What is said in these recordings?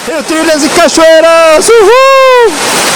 Rio Trilhas e Cachoeiras, uhul!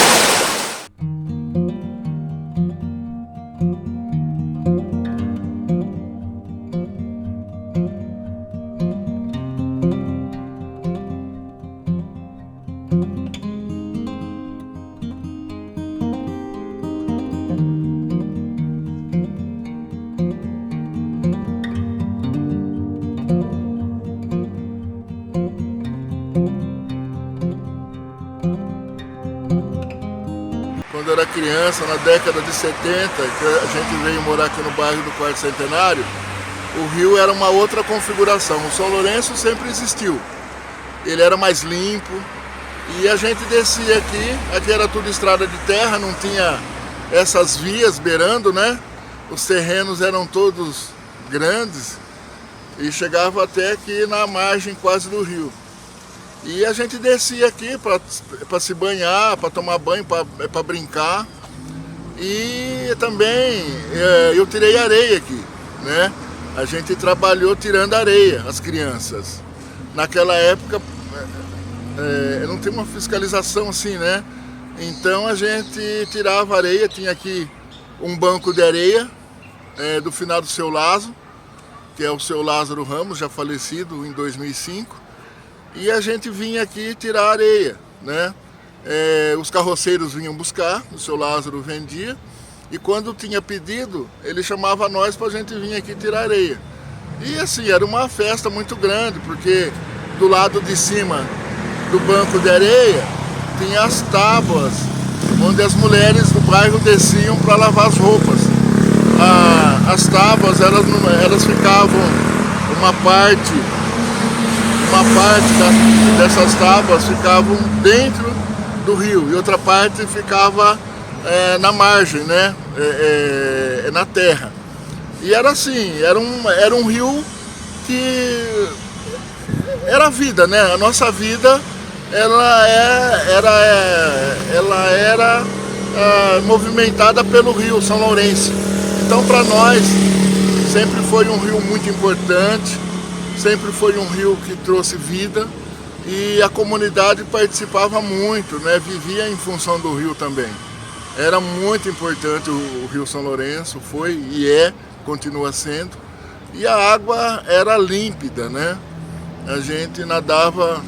Quando eu era criança, na década de 70, que a gente veio morar aqui no bairro do Quarto Centenário, o rio era uma outra configuração. O São Lourenço sempre existiu. Ele era mais limpo e a gente descia aqui era tudo estrada de terra, não tinha essas vias beirando, né? Os terrenos eram todos grandes e chegava até aqui na margem quase do rio. E a gente descia aqui para se banhar, para tomar banho, para brincar. E também eu tirei areia aqui, né? A gente trabalhou tirando areia, as crianças. Naquela época não tem uma fiscalização assim, né? Então a gente tirava areia, tinha aqui um banco de areia do finado Seu Lázaro, que é o Seu Lázaro Ramos, já falecido em 2005. E a gente vinha aqui tirar areia, né? Os carroceiros vinham buscar, o Seu Lázaro vendia, e quando tinha pedido, ele chamava nós para a gente vir aqui tirar areia. E assim, era uma festa muito grande, porque do lado de cima do banco de areia tinha as tábuas, onde as mulheres do bairro desciam para lavar as roupas. As tábuas, elas ficavam uma parte dessas tábuas ficavam dentro do rio e outra parte ficava na margem, né? Na terra. E era assim, era um rio que era a vida, né? A nossa vida ela era movimentada pelo rio São Lourenço. Então para nós sempre foi um rio muito importante. Sempre foi um rio que trouxe vida e a comunidade participava muito, né? Vivia em função do rio também. Era muito importante o Rio São Lourenço, foi e continua sendo. E a água era límpida, né? A gente nadava,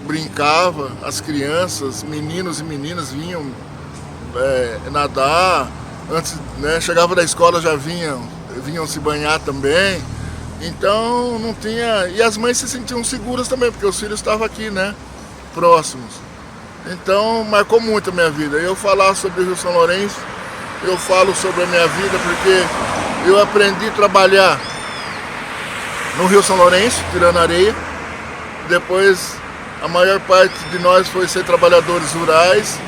brincava, as crianças, meninos e meninas vinham nadar. Antes, né, chegava da escola já vinham se banhar também. Então não tinha... E as mães se sentiam seguras também, porque os filhos estavam aqui, né? Próximos. Então marcou muito a minha vida. Eu falar sobre o Rio São Lourenço, eu falo sobre a minha vida porque eu aprendi a trabalhar no Rio São Lourenço, tirando areia. Depois a maior parte de nós foi ser trabalhadores rurais.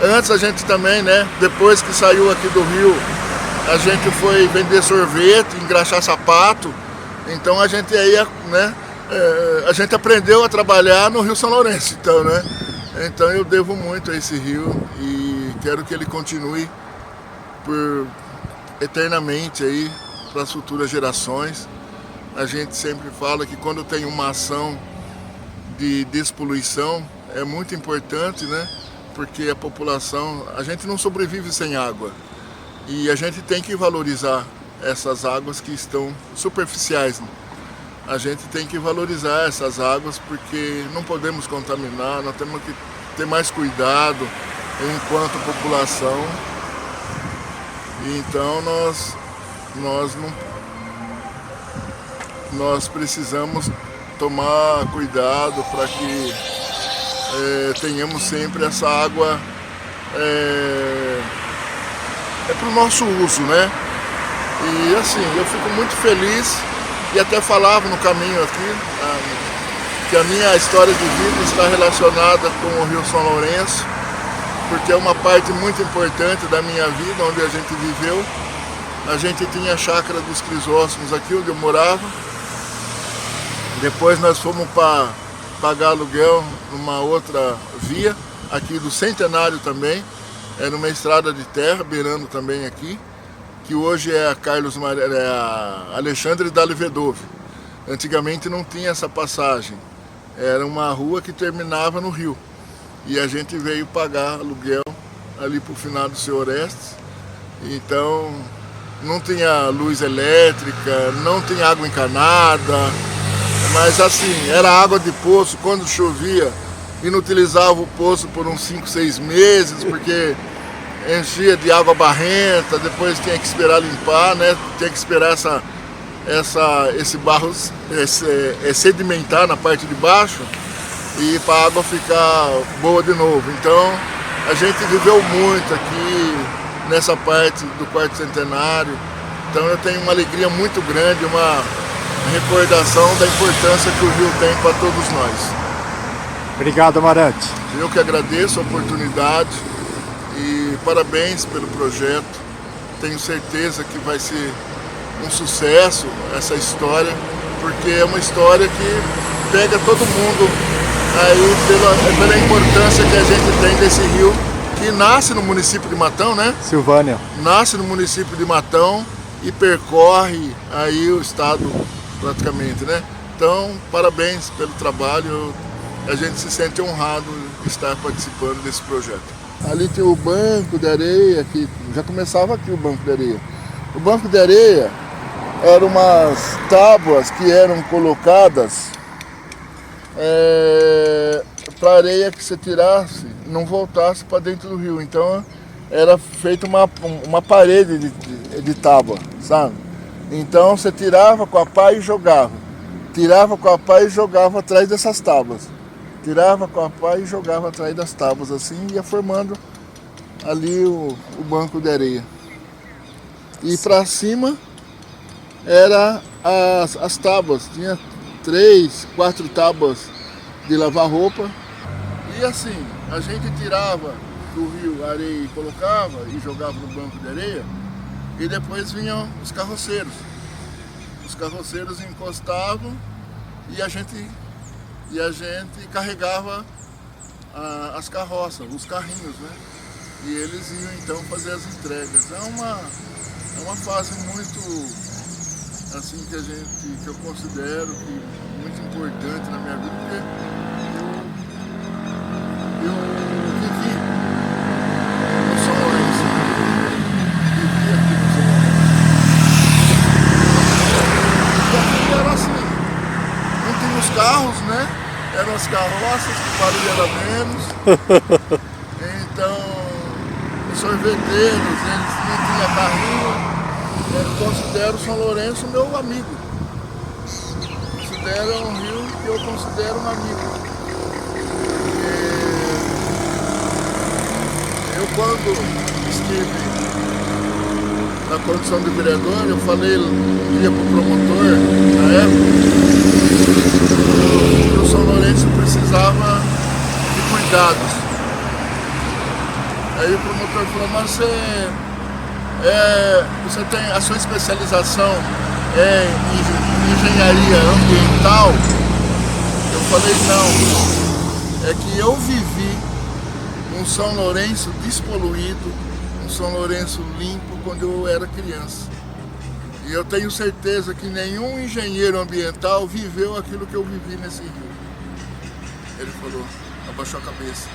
Antes a gente também, né? Depois que saiu aqui do rio, a gente foi vender sorvete, engraxar sapato. Então a gente né, a gente aprendeu a trabalhar no Rio São Lourenço, então, né? Então eu devo muito a esse rio e quero que ele continue eternamente aí para as futuras gerações. A gente sempre fala que quando tem uma ação de despoluição é muito importante, né? Porque a população, a gente não sobrevive sem água e a gente tem que valorizar essas águas que estão superficiais. A gente tem que valorizar essas águas porque não podemos contaminar, nós temos que ter mais cuidado enquanto população. Então nós precisamos tomar cuidado para que tenhamos sempre essa água para o nosso uso, né? E assim, eu fico muito feliz e até falava no caminho aqui que a minha história de vida está relacionada com o Rio São Lourenço, porque é uma parte muito importante da minha vida, onde a gente viveu. A gente tinha a chácara dos Crisóstomos aqui, onde eu morava. Depois nós fomos para pagar aluguel numa outra via, aqui do Centenário também. Era uma estrada de terra, beirando também aqui, que hoje é a Alexandre Dali Vedove. Antigamente não tinha essa passagem. Era uma rua que terminava no rio. E a gente veio pagar aluguel ali para o final do Seu Orestes. Então não tinha luz elétrica, não tinha água encanada, mas assim, era água de poço. Quando chovia, inutilizava o poço por uns 5, 6 meses, porque enchia de água barrenta, depois tinha que esperar limpar, né? Tinha que esperar esse barro sedimentar na parte de baixo e para a água ficar boa de novo. Então a gente viveu muito aqui nessa parte do quarto centenário. Então eu tenho uma alegria muito grande, uma recordação da importância que o rio tem para todos nós. Obrigado, Amarante. Eu que agradeço a oportunidade e parabéns pelo projeto. Tenho certeza que vai ser um sucesso essa história, porque é uma história que pega todo mundo aí pela importância que a gente tem desse rio, que nasce no município de Matão, né? Silvânia. Nasce no município de Matão e percorre aí o estado praticamente, né? Então, parabéns pelo trabalho. A gente se sente honrado de estar participando desse projeto. Ali tem o banco de areia, que já começava aqui o banco de areia. O banco de areia eram umas tábuas que eram colocadas para a areia que você tirasse não voltasse para dentro do rio. Então era feita uma parede de tábua, sabe? Então você tirava com a pá e jogava. Tirava com a pá e jogava atrás dessas tábuas. Tirava com a pá e jogava atrás das tábuas, assim, ia formando ali o banco de areia. E para cima era as tábuas, tinha 3, 4 tábuas de lavar roupa. E assim, a gente tirava do rio a areia e colocava e jogava no banco de areia, e depois vinham os carroceiros. Os carroceiros encostavam e a gente carregava as carroças, os carrinhos, né? E eles iam então fazer as entregas. É uma fase muito assim que eu considero que muito importante na minha vida, porque eu vivi no São Lourenço, vivi aqui no São Lourenço. E era assim, não tinha os carros, né? Eram as carroças, o barulho era menos. Então, os sorveteiros, eles não tinham carrinho. Eu considero São Lourenço meu amigo. Considero um rio que eu considero um amigo. Eu, quando estive na condição de vereador, eu falei, ia para o promotor, na época, que o São Lourenço precisava de cuidados. Aí o promotor falou, mas você tem a sua especialização em engenharia ambiental? Eu falei, não, é que eu vivi um São Lourenço despoluído, um São Lourenço limpo quando eu era criança. E eu tenho certeza que nenhum engenheiro ambiental viveu aquilo que eu vivi nesse rio. Ele falou, abaixou a cabeça.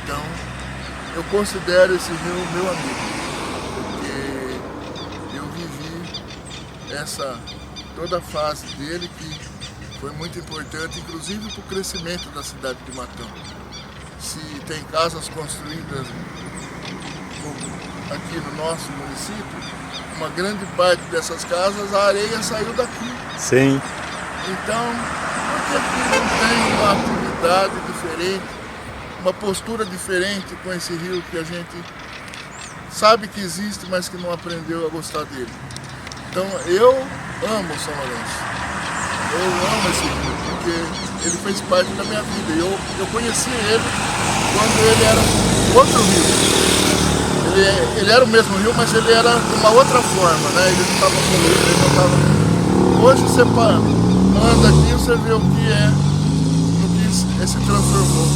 Então, eu considero esse rio meu amigo. Eu vivi toda a fase dele, que foi muito importante, inclusive para o crescimento da cidade de Matão. Se tem casas construídas aqui no nosso município, uma grande parte dessas casas, a areia saiu daqui. Sim. Então, por que aqui não tem uma atividade diferente, uma postura diferente com esse rio que a gente sabe que existe, mas que não aprendeu a gostar dele? Então eu amo São Lourenço, eu amo esse rio, porque ele fez parte da minha vida. Eu conheci ele quando ele era outro rio. Ele era o mesmo rio, mas ele era de uma outra forma, né? Ele não estava poluído, ele não estava... Hoje você anda aqui e você vê o que é, no que se transformou.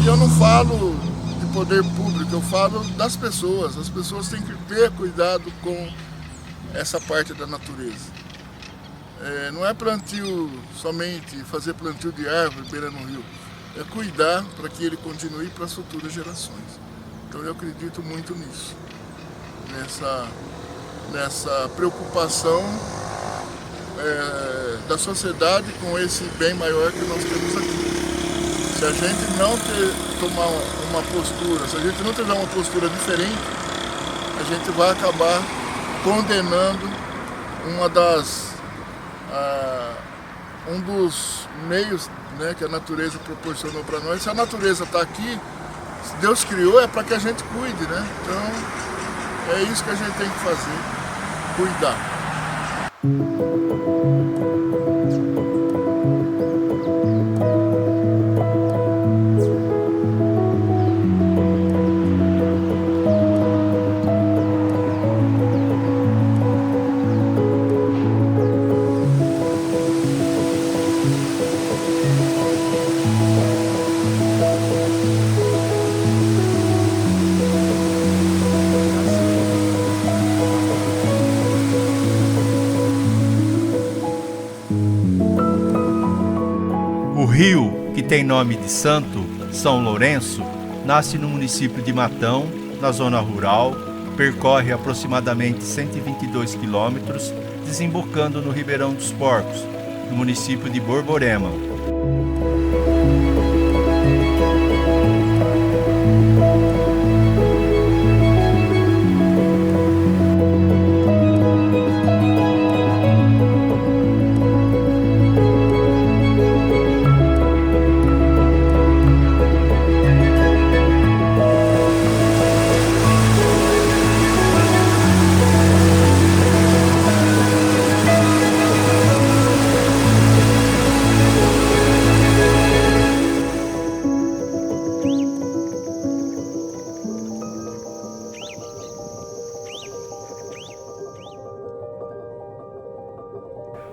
E eu não falo de poder público, eu falo das pessoas. As pessoas têm que ter cuidado com essa parte da natureza. não é plantio somente, fazer plantio de árvore beira no rio, é cuidar para que ele continue para as futuras gerações. Então eu acredito muito nisso, nessa preocupação da sociedade com esse bem maior que nós temos aqui. Se a gente não tomar uma postura, se a gente não tiver uma postura diferente, a gente vai acabar condenando um dos meios, né, que a natureza proporcionou para nós. Se a natureza está aqui, se Deus criou, é para que a gente cuide, né? Então é isso que a gente tem que fazer, cuidar. O rio, que tem nome de santo, São Lourenço, nasce no município de Matão, na zona rural, percorre aproximadamente 122 quilômetros, desembocando no Ribeirão dos Porcos, no município de Borborema.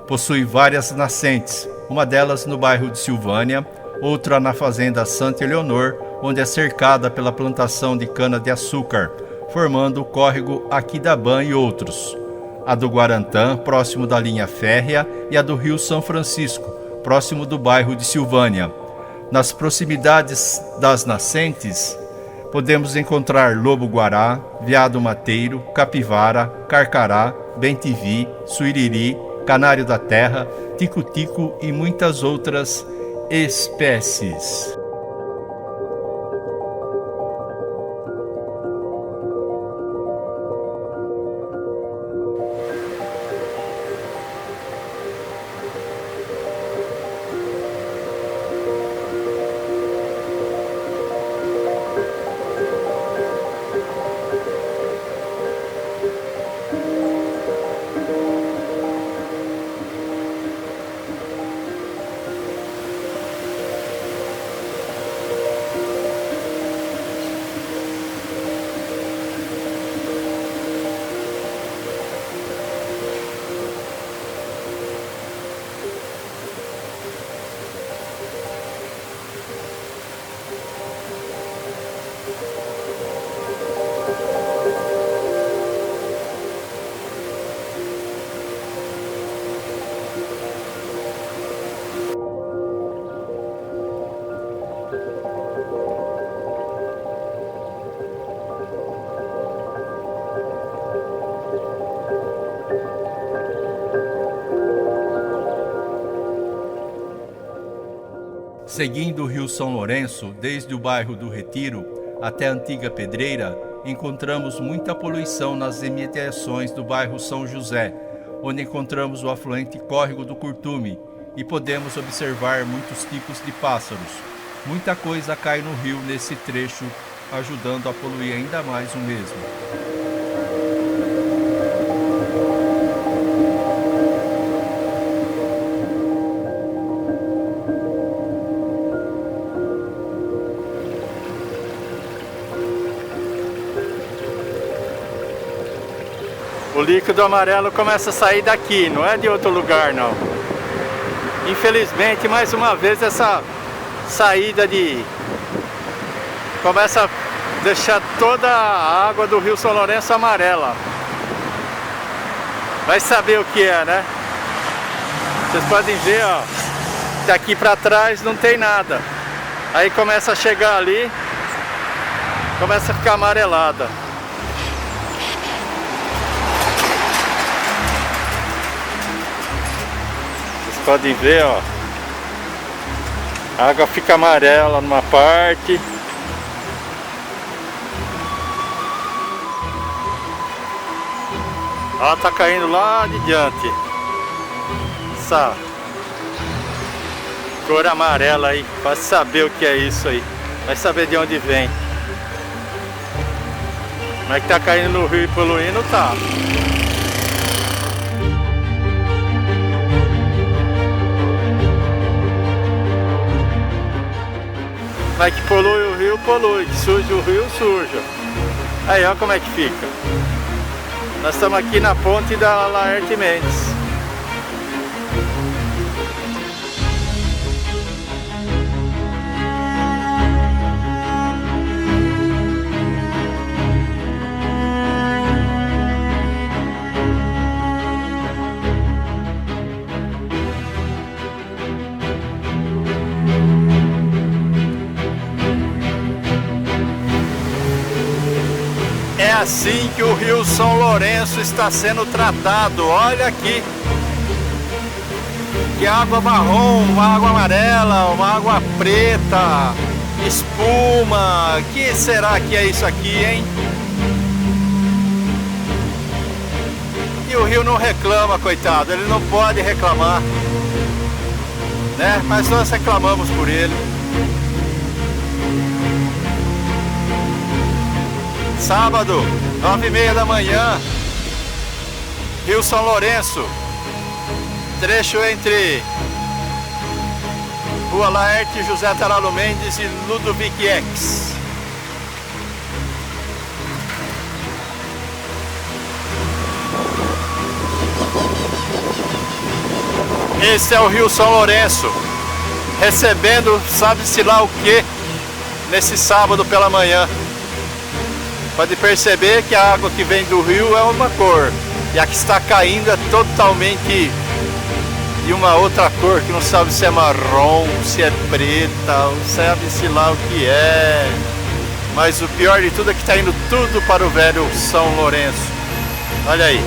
Possui várias nascentes, uma delas no bairro de Silvânia, outra na fazenda Santa Eleonor, onde é cercada pela plantação de cana-de-açúcar, formando o córrego Aquidabã e outros. A do Guarantã, próximo da linha férrea, e a do Rio São Francisco, próximo do bairro de Silvânia. Nas proximidades das nascentes, podemos encontrar lobo-guará, veado-mateiro, capivara, carcará, bem-te-vi, suiriri, canário da terra, tico-tico e muitas outras espécies. Seguindo o Rio São Lourenço, desde o bairro do Retiro até a antiga Pedreira, encontramos muita poluição nas imediações do bairro São José, onde encontramos o afluente Córrego do Curtume e podemos observar muitos tipos de pássaros. Muita coisa cai no rio nesse trecho, ajudando a poluir ainda mais o mesmo. O líquido amarelo começa a sair daqui, não é de outro lugar não. Infelizmente, mais uma vez, essa saída começa a deixar toda a água do Rio São Lourenço amarela. Vai saber o que é, né? Vocês podem ver, ó, daqui pra trás não tem nada. Aí começa a chegar ali, começa a ficar amarelada. Vocês podem ver, ó, a água fica amarela numa parte. Ela tá caindo lá de diante. Essa cor amarela aí, para saber o que é isso aí. Vai saber de onde vem. Como é que tá caindo no rio e poluindo, tá. Como é que polui o rio, polui. Que suja o rio, suja. Aí, ó como é que fica. Nós estamos aqui na ponte da Laerte Mendes. É assim que o Rio São Lourenço está sendo tratado. Olha aqui. Que água marrom, uma água amarela, uma água preta, espuma. Que será que é isso aqui, hein? E o rio não reclama, coitado. Ele não pode reclamar, né? Mas nós reclamamos por ele. Sábado, 9h30 da manhã, Rio São Lourenço, trecho entre Rua Laerte, José Taralo Mendes e Ludovic X. Esse é o Rio São Lourenço, recebendo sabe-se lá o que nesse sábado pela manhã. Pode perceber que a água que vem do rio é uma cor, e a que está caindo é totalmente de uma outra cor, que não sabe se é marrom, se é preta, ou sabe-se lá o que é. Mas o pior de tudo é que está indo tudo para o velho São Lourenço. Olha aí.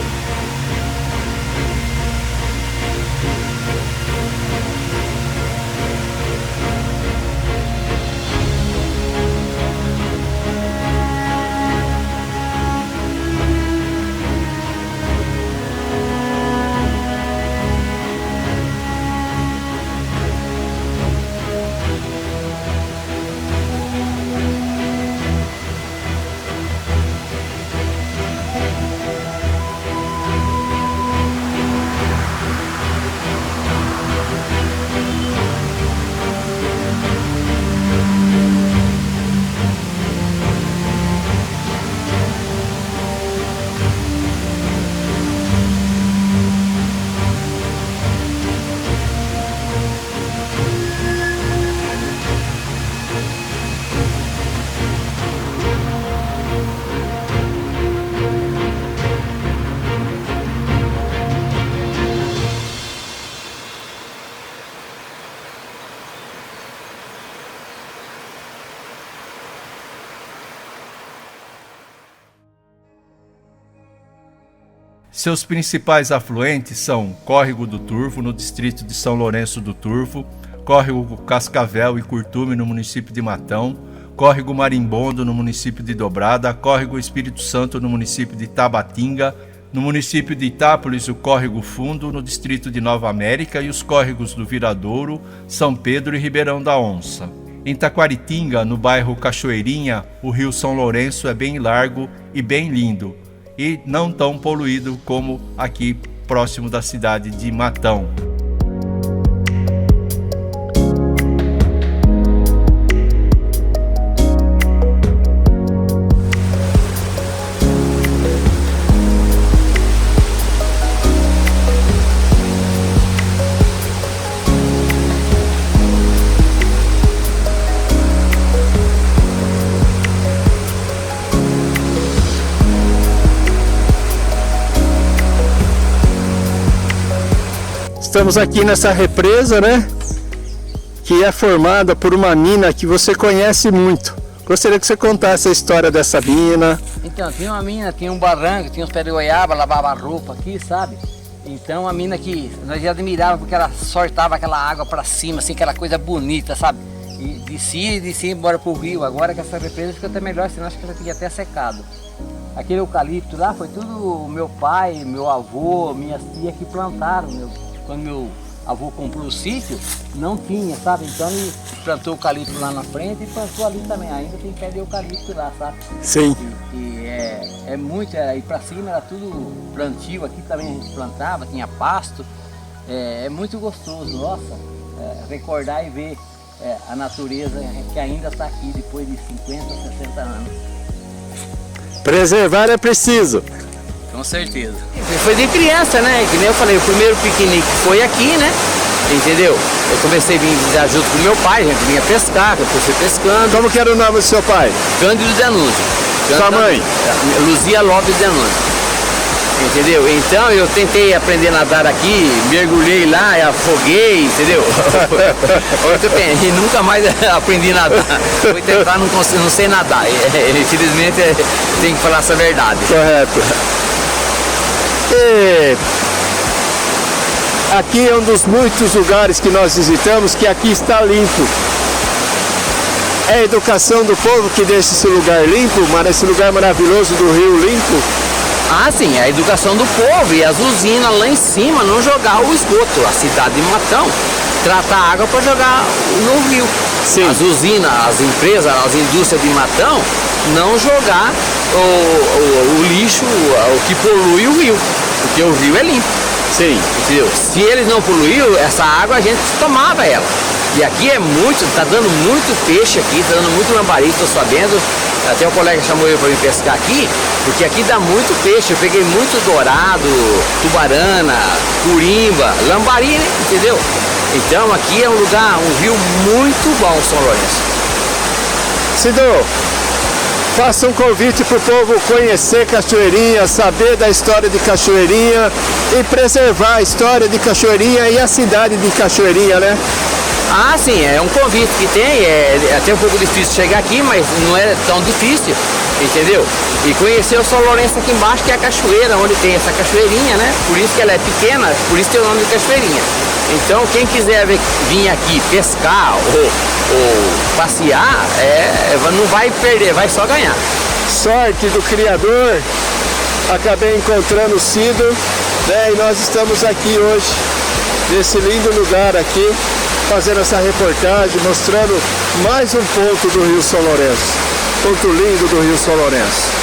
Seus principais afluentes são Córrego do Turvo, no distrito de São Lourenço do Turvo, Córrego Cascavel e Curtume, no município de Matão, Córrego Marimbondo, no município de Dobrada, Córrego Espírito Santo, no município de Tabatinga, no município de Itápolis, o Córrego Fundo, no distrito de Nova América, e os córregos do Viradouro, São Pedro e Ribeirão da Onça. Em Taquaritinga, no bairro Cachoeirinha, o rio São Lourenço é bem largo e bem lindo, e não tão poluído como aqui próximo da cidade de Matão. Estamos aqui nessa represa, né? Que é formada por uma mina que você conhece muito. Gostaria que você contasse a história dessa mina. Então, tinha uma mina, tinha um barranco, tinha uns pés de goiaba, lavava a roupa aqui, sabe? Então, a mina que nós já admirávamos porque ela sortava aquela água para cima, assim, aquela coisa bonita, sabe? E descia embora pro rio. Agora que essa represa fica até melhor, senão acho que ela tinha até secado. Aquele eucalipto lá foi tudo meu pai, meu avô, minhas tias que plantaram. Quando meu avô comprou o sítio, não tinha, sabe? Então ele plantou eucalipto lá na frente e plantou ali também. Ainda tem pé de eucalipto lá, sabe? Sim. E é muito, aí pra cima era tudo plantio, aqui também a gente plantava, tinha pasto. É muito gostoso, nossa, recordar e ver a natureza que ainda está aqui depois de 50, 60 anos. Preservar é preciso. Com certeza. Foi de criança, né? Que nem eu falei, o primeiro piquenique foi aqui, né? Entendeu? Eu comecei a vir visitar junto com meu pai, a gente vinha pescar, eu fui pescando. Como que era o nome do seu pai? Cândido Zanuzzi. Sua mãe? Luzia Lopes Zanuzzi. Entendeu? Então eu tentei aprender a nadar aqui, mergulhei lá, afoguei, entendeu? E nunca mais aprendi a nadar. Fui tentar, não sei nadar. Infelizmente tem que falar essa verdade. Correto. E aqui é um dos muitos lugares que nós visitamos que aqui está limpo. É a educação do povo que deixa esse lugar limpo, mas esse lugar maravilhoso do rio limpo. Ah, sim, a educação do povo e as usinas lá em cima não jogar o esgoto. A cidade de Matão trata a água para jogar no rio. Sim. As usinas, as empresas, as indústrias de Matão não jogar o lixo, o que polui o rio, porque o rio é limpo. Sim. Entendeu? Se eles não poluíram, essa água a gente tomava ela. E aqui tá dando muito peixe aqui, tá dando muito lambari, estou sabendo. Até o colega chamou eu para vir pescar aqui, porque aqui dá muito peixe. Eu peguei muito dourado, tubarana, curimba, lambari, entendeu? Então aqui é um lugar, um rio muito bom, São Lourenço. Cido, faça um convite para o povo conhecer Cachoeirinha, saber da história de Cachoeirinha e preservar a história de Cachoeirinha e a cidade de Cachoeirinha, né? Ah, sim, é um convite que tem, é até um pouco difícil chegar aqui, mas não é tão difícil, entendeu? E conhecer o São Lourenço aqui embaixo, que é a cachoeira, onde tem essa cachoeirinha, né? Por isso que ela é pequena, por isso tem o nome de cachoeirinha. Então, quem quiser vir aqui pescar ou passear, não vai perder, vai só ganhar. Sorte do Criador, acabei encontrando o Cido, né? E nós estamos aqui hoje, nesse lindo lugar aqui, fazendo essa reportagem, mostrando mais um ponto do Rio São Lourenço. Ponto lindo do Rio São Lourenço.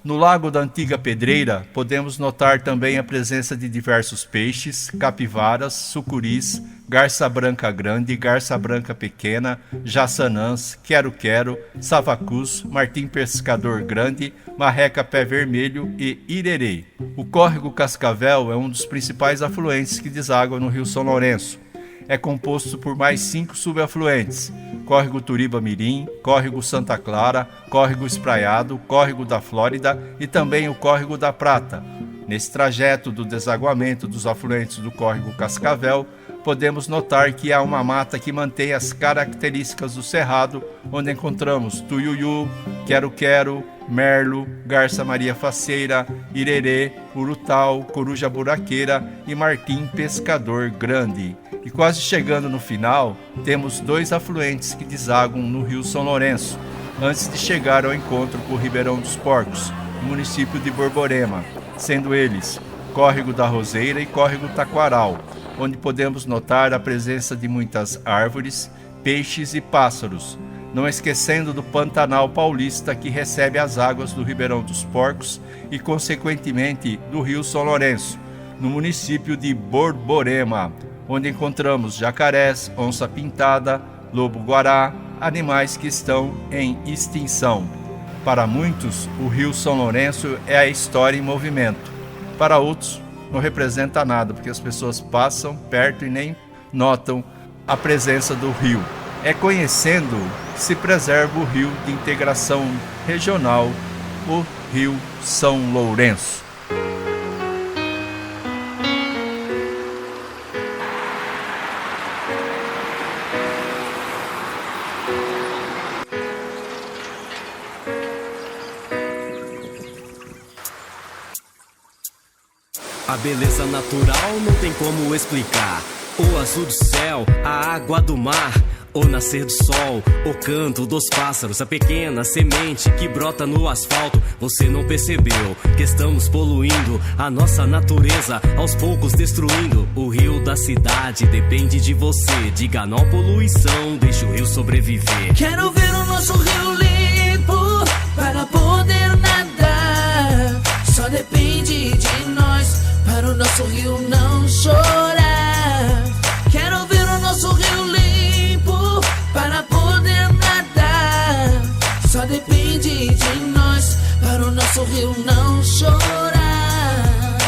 No Lago da Antiga Pedreira, podemos notar também a presença de diversos peixes, capivaras, sucuris, garça branca grande, garça branca pequena, jaçanãs, quero-quero, savacus, martim pescador grande, marreca pé vermelho e irerê. O córrego Cascavel é um dos principais afluentes que deságua no Rio São Lourenço. É composto por mais 5 subafluentes: Córrego Turiba Mirim, Córrego Santa Clara, Córrego Espraiado, Córrego da Flórida e também o Córrego da Prata. Nesse trajeto do desaguamento dos afluentes do Córrego Cascavel, podemos notar que há uma mata que mantém as características do cerrado, onde encontramos tuiuiu, quero-quero, merlo, garça maria faceira, irerê, urutau, coruja buraqueira e martim pescador grande. E quase chegando no final, temos 2 afluentes que desaguam no Rio São Lourenço, antes de chegar ao encontro com o Ribeirão dos Porcos, no município de Borborema, sendo eles Córrego da Roseira e Córrego Taquaral, onde podemos notar a presença de muitas árvores, peixes e pássaros. não esquecendo do Pantanal Paulista, que recebe as águas do Ribeirão dos Porcos e, consequentemente, do Rio São Lourenço, no município de Borborema, onde encontramos jacarés, onça-pintada, lobo-guará, animais que estão em extinção. Para muitos, o Rio São Lourenço é a história em movimento. Para outros, não representa nada, porque as pessoas passam perto e nem notam a presença do rio. É conhecendo que se preserva o rio de integração regional, o Rio São Lourenço. A beleza natural não tem como explicar. O azul do céu, a água do mar, o nascer do sol, o canto dos pássaros, a pequena semente que brota no asfalto. Você não percebeu que estamos poluindo a nossa natureza, aos poucos destruindo o rio da cidade. Depende de você, diga não poluição, deixa o rio sobreviver. Quero ver o nosso rio limpo para poder nadar. Só depende de nós para o nosso rio não chorar. Quero ver o nosso rio limpo para poder nadar. Só depende de nós para o nosso rio não chorar.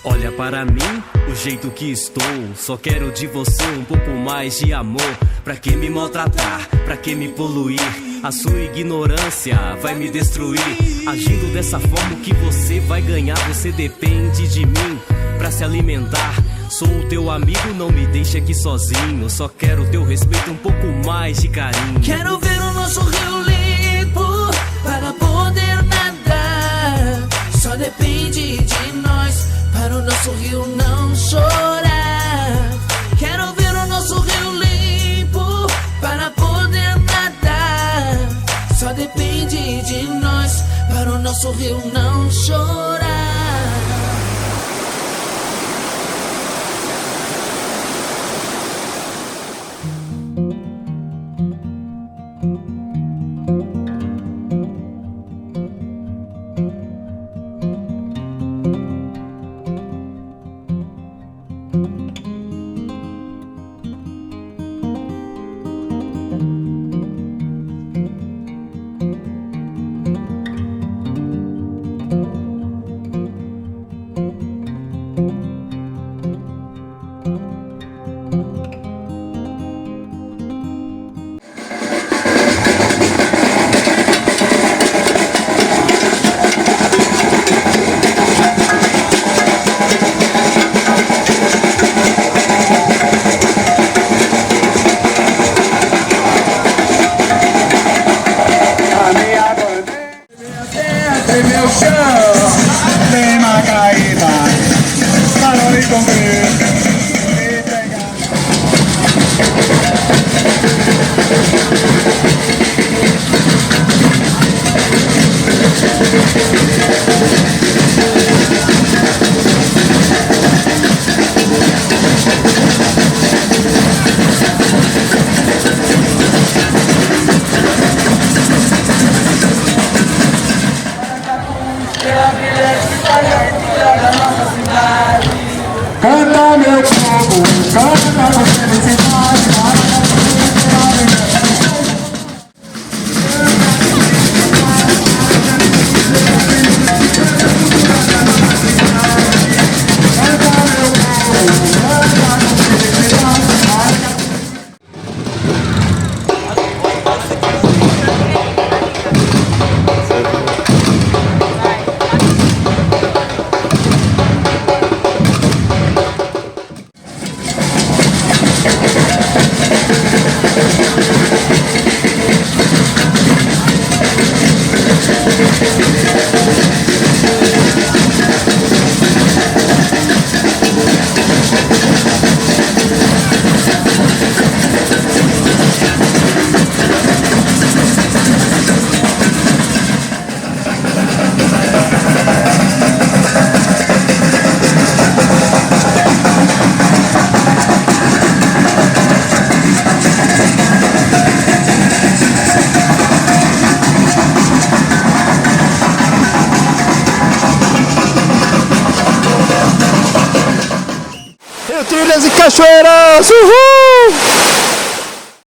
Olha para mim, o jeito que estou. Só quero de você um pouco mais de amor. Pra que me maltratar? Pra que me poluir? A sua ignorância vai me destruir. Agindo dessa forma, o que você vai ganhar? Você depende de mim pra se alimentar. Sou o teu amigo, não me deixe aqui sozinho. Só quero teu respeito, um pouco mais de carinho. Quero ver o nosso rio limpo para poder nadar. Só depende de nós para o nosso rio não chorar. Quero ver o nosso rio limpo para poder nadar. Só depende de nós para o nosso rio não chorar. Canta meu povo, canta com felicidade. praias e cachoeiras. Uhul!